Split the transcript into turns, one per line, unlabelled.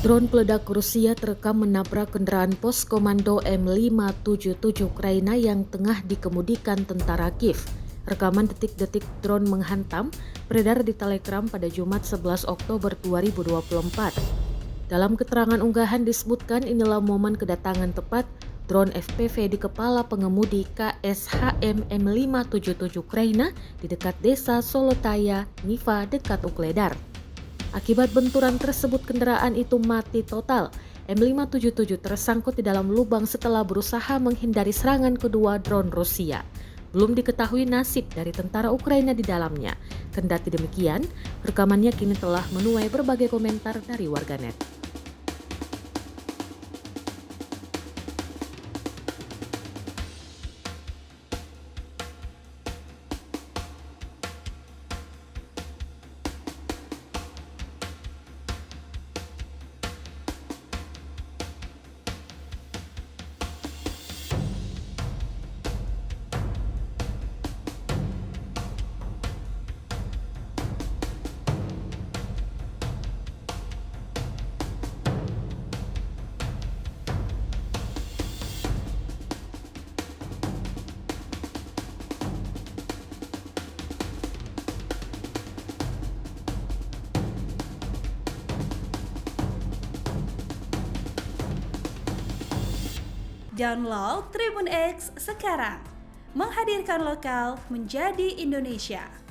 Drone peledak Rusia terekam menabrak kendaraan pos komando M577 Ukraina yang tengah dikemudikan tentara Kiev. Rekaman detik-detik drone menghantam beredar di Telegram pada Jumat 11 Oktober 2024. Dalam keterangan unggahan disebutkan inilah momen kedatangan tepat drone FPV di kepala pengemudi KSHM M577 Ukraina di dekat desa Solotaya, Niva dekat Ukledar. Akibat benturan tersebut kendaraan itu mati total. M577 tersangkut di dalam lubang setelah berusaha menghindari serangan kedua drone Rusia. Belum diketahui nasib dari tentara Ukraina di dalamnya. Kendati demikian, rekamannya kini telah menuai berbagai komentar dari warganet.
Download Tribun X sekarang, menghadirkan lokal menjadi Indonesia.